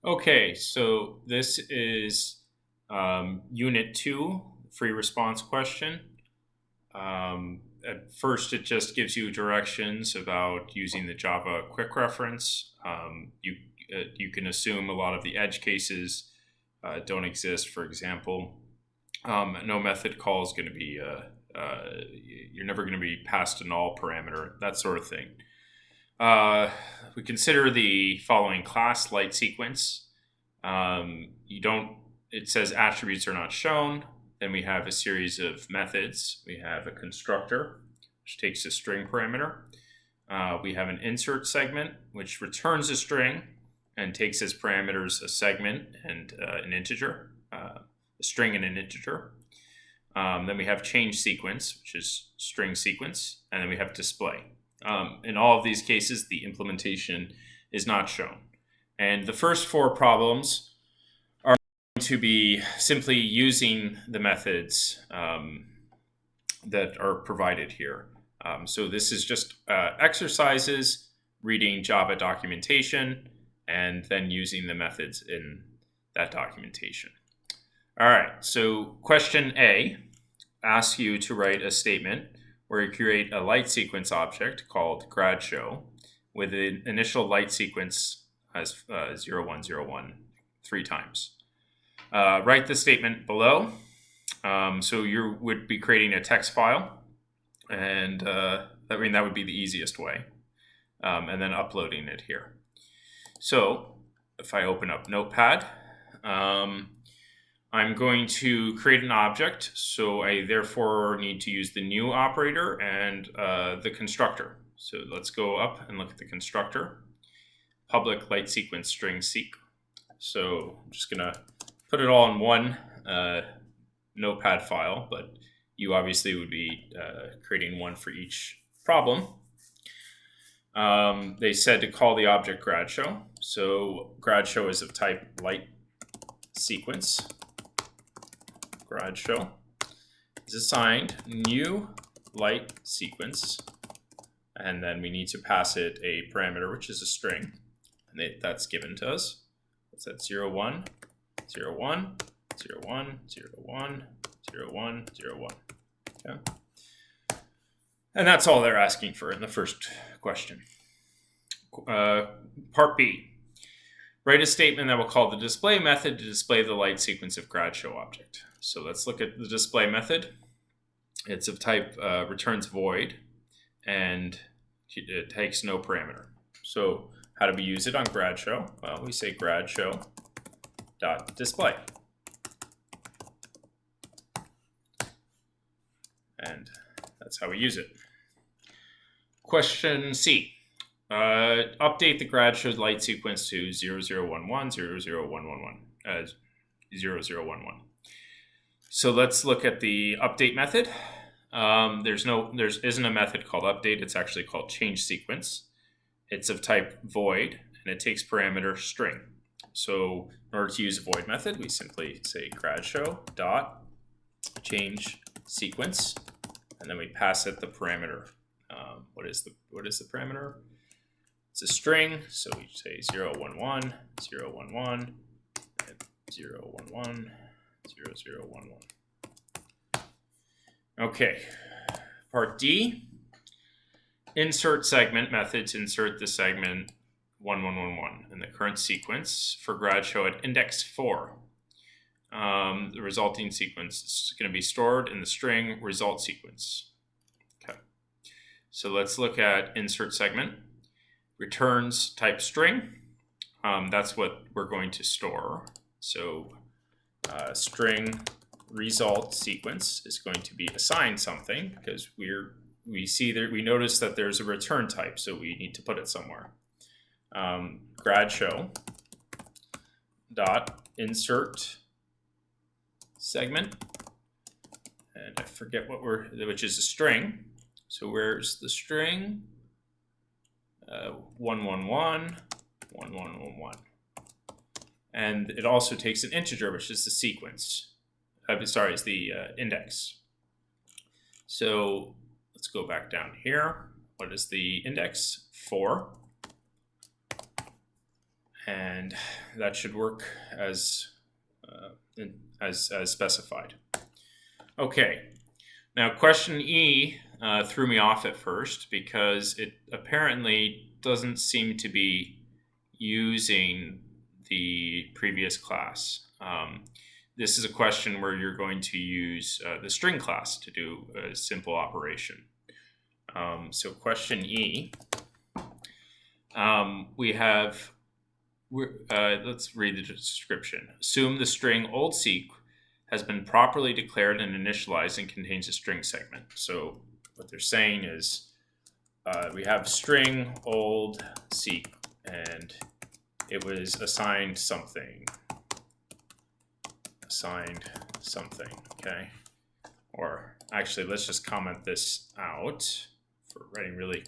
Okay, so this is Unit 2, free response question. At first, it just gives you directions about using the Java quick reference. You can assume a lot of the edge cases don't exist. For example, no method call is going to be, you're never going to be passed a null parameter, that sort of thing. We consider the following class light sequence. It says attributes are not shown. Then we have a series of methods. We have a constructor, which takes a string parameter. We have an insert segment, which returns a string and takes as parameters a segment and an integer, a string and an integer. Then we have change sequence, which is string sequence, and then we have display. In all of these cases, the implementation is not shown. And the first four problems are going to be simply using the methods that are provided here. So this is just exercises, reading Java documentation, and then using the methods in that documentation. All right, so question A asks you to write a statement where you create a light sequence object called grad show with an initial light sequence as 0, 1, 0, 1 3 times. Write the statement below. So you would be creating a text file, and that would be the easiest way, and then uploading it here. So if I open up Notepad, I'm going to create an object, so I therefore need to use the new operator and the constructor. So let's go up and look at the constructor. Public light sequence string seek. So I'm just gonna put it all in one Notepad file, but you obviously would be creating one for each problem. They said to call the object grad show. So grad show is of type light sequence. Grad show is assigned new light sequence, and then we need to pass it a parameter, which is a string, and that's given to us. It's at 0, 1, 0, 1, 0, 1, 0, 1, 0, 1, 0, 1. Okay. And that's all they're asking for in the first question. Part B. Write a statement that will call the display method to display the light sequence of grad show object. So let's look at the display method. It's of type returns void, and it takes no parameter. So how do we use it on grad show? Well, we say grad show dot display, and that's how we use it. Question C. Update the grad show light sequence to 0011, 00111, 0011. So let's look at the update method. There isn't a method called update. It's actually called change sequence. It's of type void, and it takes parameter string. So in order to use a void method, we simply say grad show dot change sequence, and then we pass it the parameter. What is the parameter? It's a string, so we say 011, 011, 011, 0011. Okay, part D. Insert segment methods insert the segment 1111 in the current sequence for grad show at index 4. The resulting sequence is going to be stored in the string result sequence. Okay, so let's look at insert segment. Returns type string. That's what we're going to store. So string result sequence is going to be assigned something because we notice that there's a return type, so we need to put it somewhere. Grad show dot insert segment, and I forget which is a string. So where's the string? 111, 1111. And it also takes an integer, which is the sequence. Is the index. So let's go back down here. What is the index? 4. and that should work as specified. Okay, now question E threw me off at first because it apparently doesn't seem to be using the previous class. This is a question where you're going to use the string class to do a simple operation. So question E, let's read the description. Assume the string old seq has been properly declared and initialized and contains a string segment. So what they're saying is we have string old seq and it was assigned something, okay? Or actually, let's just comment this out for writing really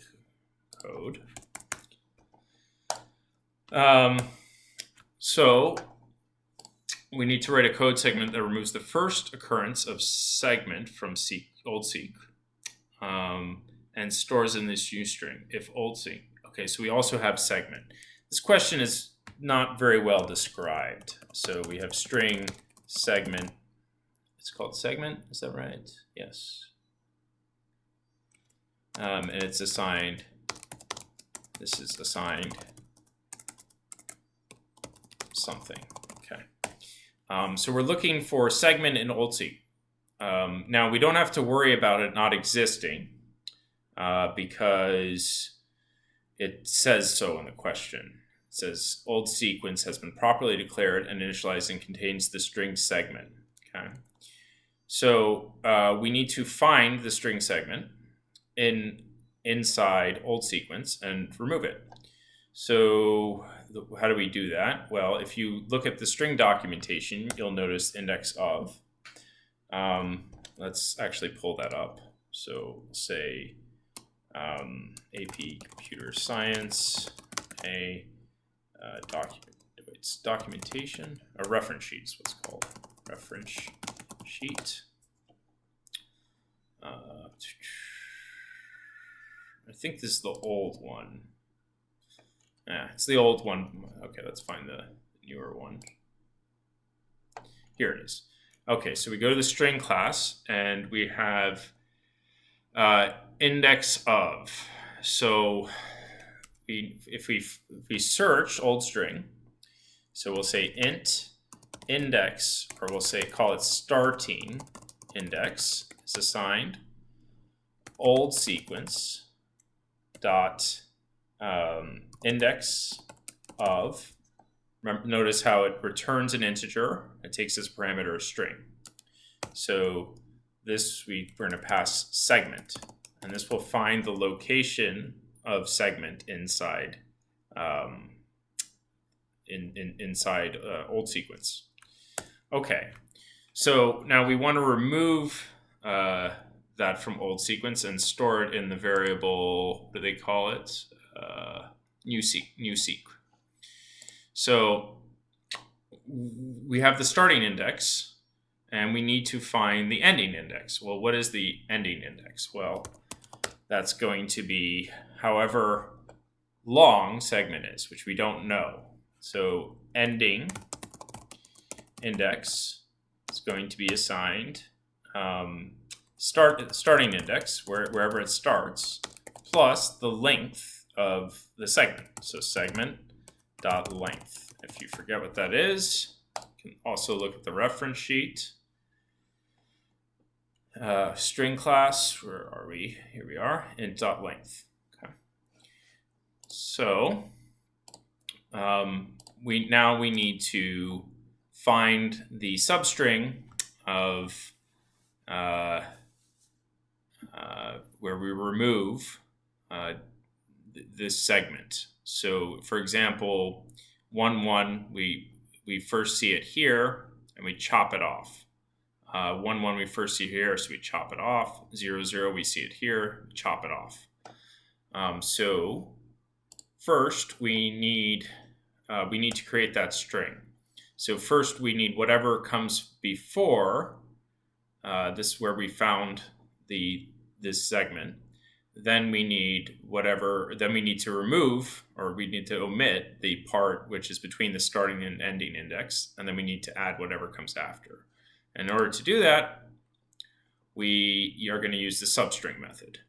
code. So we need to write a code segment that removes the first occurrence of segment from old seq and stores in this uString if old seq. Okay, so we also have segment. This question is not very well described. So we have string segment. It's called segment, is that right? Yes. And it's assigned, this is assigned something, okay. So we're looking for segment in old seq. Now we don't have to worry about it not existing because it says so in the question. It says old sequence has been properly declared and initialized and contains the string segment, okay. So we need to find the string segment inside old sequence and remove it. So how do we do that? Well, if you look at the string documentation, you'll notice index of. Let's actually pull that up. So we'll say AP Computer Science, documentation, a reference sheet is what's called. Reference sheet. I think this is the old one. Yeah, it's the old one. Okay, let's find the newer one. Here it is. Okay, so we go to the string class and we have index of. So if we search old string, so we'll say int index, or we'll say call it starting index is assigned old sequence dot index of. Remember, notice how it returns an integer. It takes as parameter a string. So this we're going to pass segment, and this will find the location of segment inside inside old sequence. Okay, so now we want to remove that from old sequence and store it in the variable. What do they call it? New seq. So we have the starting index, and we need to find the ending index. Well, what is the ending index? Well, that's going to be however long segment is, which we don't know. So ending index is going to be assigned starting index, wherever it starts, plus the length of the segment. So segment dot length. If you forget what that is, you can also look at the reference sheet. String class, where are we? Here we are, int dot length. Okay. So we need to find the substring of where we remove this segment. So, for example, 1, we first see it here and we chop it off. 1 we first see here, so we chop it off. 0 we see it here, chop it off. So first we need to create that string. So first we need whatever comes before this, where we found this segment. then we need then we need to remove, or we need to omit the part which is between the starting and ending index, and then we need to add whatever comes after. In order to do that, we are going to use the substring method.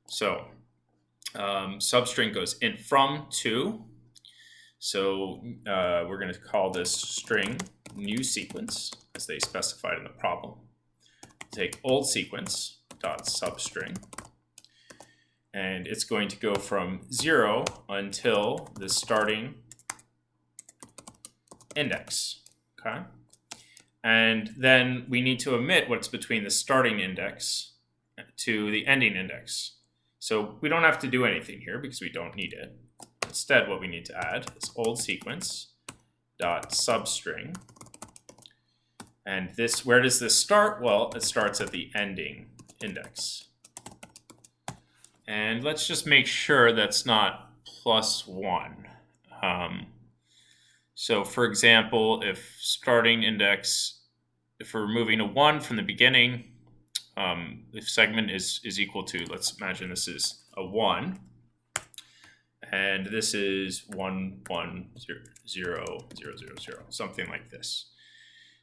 So substring goes int from to. So we're going to call this string new sequence, as they specified in the problem. Take old sequence dot substring, and it's going to go from 0 until the starting index. Okay, and then we need to omit what's between the starting index to the ending index. So we don't have to do anything here because we don't need it. Instead, what we need to add is old sequence dot substring. And this, where does this start? Well, it starts at the ending index. And let's just make sure that's not +1. So for example, if starting index, if we're moving a 1 from the beginning, if segment is equal to, let's imagine this is a 1, and this is 1, 1, 0, 0, 0, 0, 0, something like this.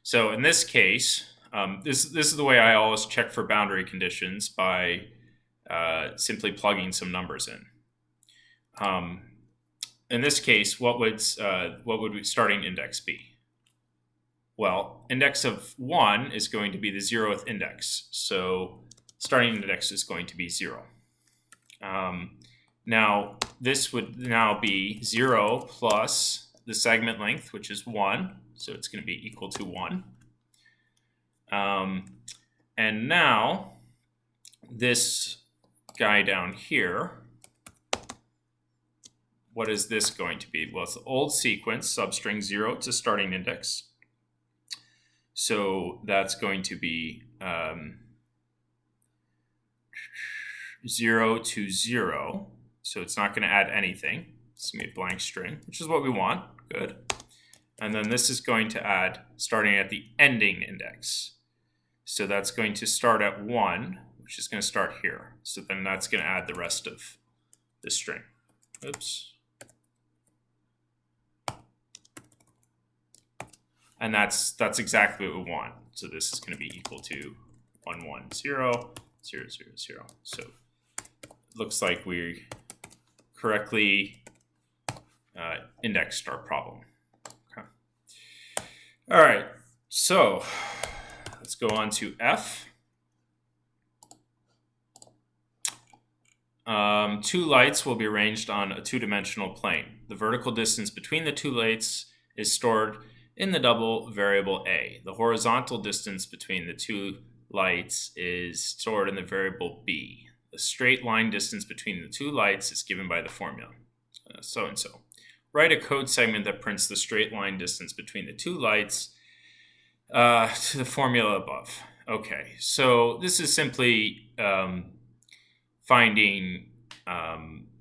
So in this case, this is the way I always check for boundary conditions, by simply plugging some numbers in. In this case, what would starting index be? Well, index of 1 is going to be the 0th index, so starting index is going to be 0. Now, this would now be 0 plus the segment length, which is 1, so it's going to be equal to 1. And now, this guy down here, what is this going to be? Well, it's the old sequence, substring 0 to starting index. So that's going to be 0 to 0. So it's not going to add anything. It's going to be a blank string, which is what we want. Good. And then this is going to add starting at the ending index. So that's going to start at 1, which is going to start here. So then that's going to add the rest of the string. Oops. And that's exactly what we want. So this is going to be equal to 1, 1, 0, 0, 0, 0. So it looks like we correctly indexed our problem. Okay. All right. So let's go on to F. Two lights will be arranged on a two-dimensional plane. The vertical distance between the two lights is stored in the double variable A. The horizontal distance between the two lights is stored in the variable B. The straight line distance between the two lights is given by the formula, so-and-so. Write a code segment that prints the straight line distance between the two lights to the formula above. Okay, so this is simply finding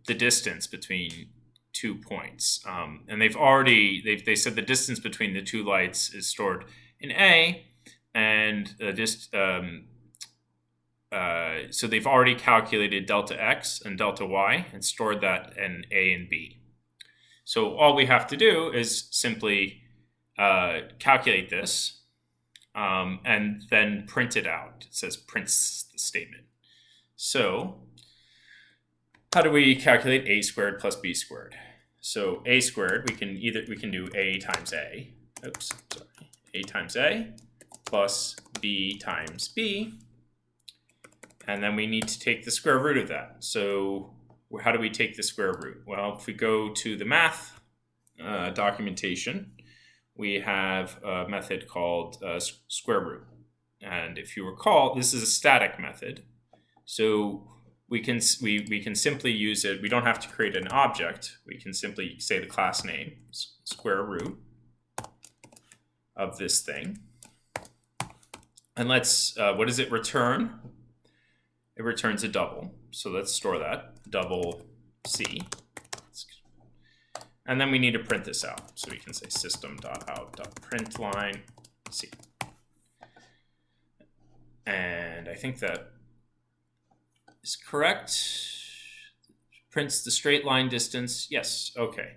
the distance between 2 points, and they said the distance between the two lights is stored in A, and so they've already calculated delta x and delta y and stored that in A and B. So all we have to do is simply calculate this and then print it out. It says prints the statement. So how do we calculate a squared plus b squared? So a squared, we can do a times a. Oops, sorry. A times a plus b times b. And then we need to take the square root of that. So how do we take the square root? Well, if we go to the math documentation, we have a method called square root. And if you recall, this is a static method. So we can simply use it. We don't have to create an object. We can simply say the class name, square root of this thing. And let's, what does it return? It returns a double. So let's store that, double C. And then we need to print this out. So we can say system.out.println C. And I think that is correct. Prints the straight line distance. Yes, okay.